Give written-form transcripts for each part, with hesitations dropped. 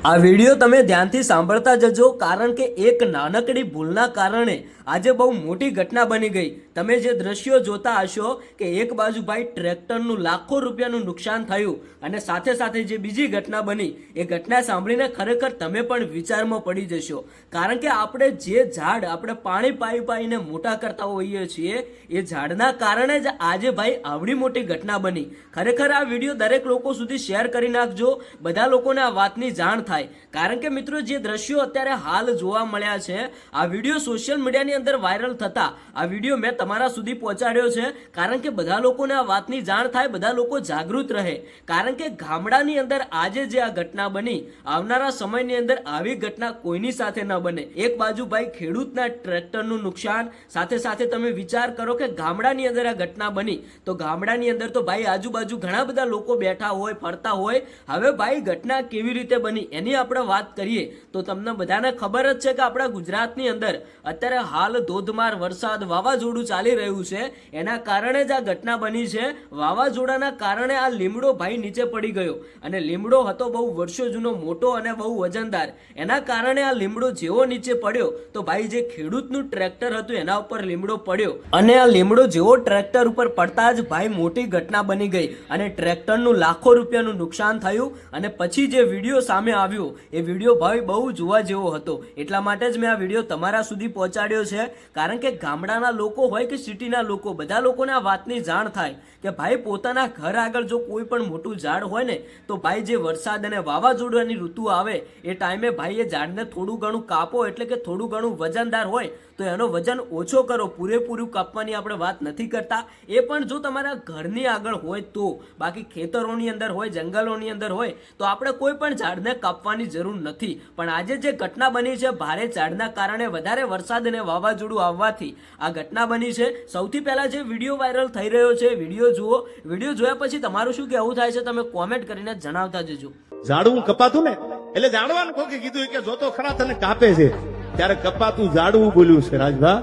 આ વિડીયો તમે ધ્યાનથી સાંભળતા જજો, કારણ કે એક નાનકડી ભૂલના કારણે આજે બહુ મોટી ઘટના બની ગઈ। તમે જે દ્રશ્યો જોતા હશો કે એક બાજુ ભાઈ ટ્રેક્ટરનું લાખો રૂપિયાનું નુકસાન થયું અને સાથે સાથે જે બીજી ઘટના બની એ ઘટના સાંભળીને ખરેખર તમે પણ વિચારમાં પડી જશો, કારણ કે આપણે જે ઝાડ આપણે પાણી પાઈને મોટા કરતા હોઈએ છીએ એ ઝાડના કારણે જ આજે ભાઈ આવડી મોટી ઘટના બની। ખરેખર આ વિડીયો દરેક લોકો સુધી શેર કરી નાખજો, બધા લોકોને આ વાતની જાણ થાય, કારણ કે મિત્રો જે દ્રશ્યો અત્યારે હાલ જોવા મળ્યા છે, આ વિડીયો સોશિયલ મીડિયાની અંદર વાયરલ થતા આ વિડીયો મેં તમારા સુધી પહોંચાડ્યો છે, કારણ કે બધા લોકોને આ વાતની જાણ થાય, બધા લોકો જાગૃત રહે, કારણ કે ગામડાની અંદર આજે જે આ ઘટના બની આવનારા સમયની અંદર આવી ઘટના કોઈની સાથે ન બને। એક બાજુ ભાઈ ખેડૂતના ટ્રેક્ટરનું નુકસાન, સાથે સાથે તમે વિચાર કરો કે ગામડાની અંદર આ ઘટના બની તો ગામડાની અંદર તો ભાઈ આજુબાજુ ઘણા બધા લોકો બેઠા હોય, ફરતા હોય। હવે ભાઈ ઘટના કેવી રીતે બની એની આપણે વાત કરીએ તો તમને બધાને ખબર જ છે કે આપણા ગુજરાતની અંદર અત્યારે હાલ ધોધમાર વરસાદ, વાવાઝોડું ચાલી રહ્યું છે, એના કારણે જ આ ઘટના બની છે। વાવાઝોડાના કારણે આ લીમડો ભાઈ નીચે પડી ગયો અને લીમડો હતો બહુ વર્ષો જૂનો, મોટો અને બહુ વજનદાર, એના કારણે આ લીમડો જેવો નીચે પડ્યો તો ભાઈ જે ખેડૂતનું ટ્રેક્ટર હતું એના ઉપર લીમડો પડ્યો અને આ લીમડો જેવો ટ્રેક્ટર ઉપર પડતા જ ભાઈ મોટી ઘટના બની ગઈ અને ટ્રેક્ટરનું લાખો રૂપિયાનું નુકસાન થયું। અને પછી જે વિડીયો સામે આવ્યો એ વિડીયો ભાઈ બહુ જોવા જેવો હતો, એટલા માટે જ મેં આ વિડીયો તમારા સુધી પહોંચાડ્યો છે, કારણ કે ગામડાના લોકો હોય કે સિટીના લોકો, બધા લોકોને આ વાતની જાણ થાય કે ભાઈ પોતાના ઘર આગળ જો કોઈ પણ મોટું ઝાડ હોય ને તો ભાઈ જે વરસાદ અને વાવાઝોડાની ઋતુ આવે એ ટાઈમે ભાઈ એ ઝાડને થોડું ઘણું કાપો, એટલે કે થોડું ઘણું વજનદાર હોય તો એનો વજન ઓછો કરો, પૂરેપૂરું કાપવાની આપણે વાત નથી કરતા, એ પણ જો તમારા ઘરની આગળ હોય તો, બાકી ખેતરોની અંદર હોય, જંગલોની અંદર હોય તો આપણે કોઈ પણ ઝાડને કાપવાની જરૂર નથી। પણ આજે જે ઘટના બની છે ભારે ઝાડના કારણે વધારે વરસાદ અને વાવાઝોડું આવવાથી આ ઘટના બની છે। સૌથી પહેલા જે વિડીયો વાયરલ થઈ રહ્યો છે વિડીયો જુઓ, વિડીયો જોયા પછી તમારું શું કહેવું થાય છે તમે કોમેન્ટ કરીને જણાવતા જજો। ઝાડવું કપાતું ને એટલે ઝાડવાનું કોકે કીધું કે જો તો ખરા તને કાપે છે, ત્યારે કપાતું ઝાડવું બોલ્યું છે રાજભા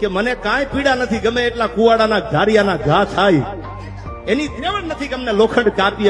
કે મને કાંઈ પીડા નથી, ગમે એટલા કુવાડાના ધારિયાના ઘા થાય, એની ત્રેવડ નથી કે અમને લોખંડ કાપી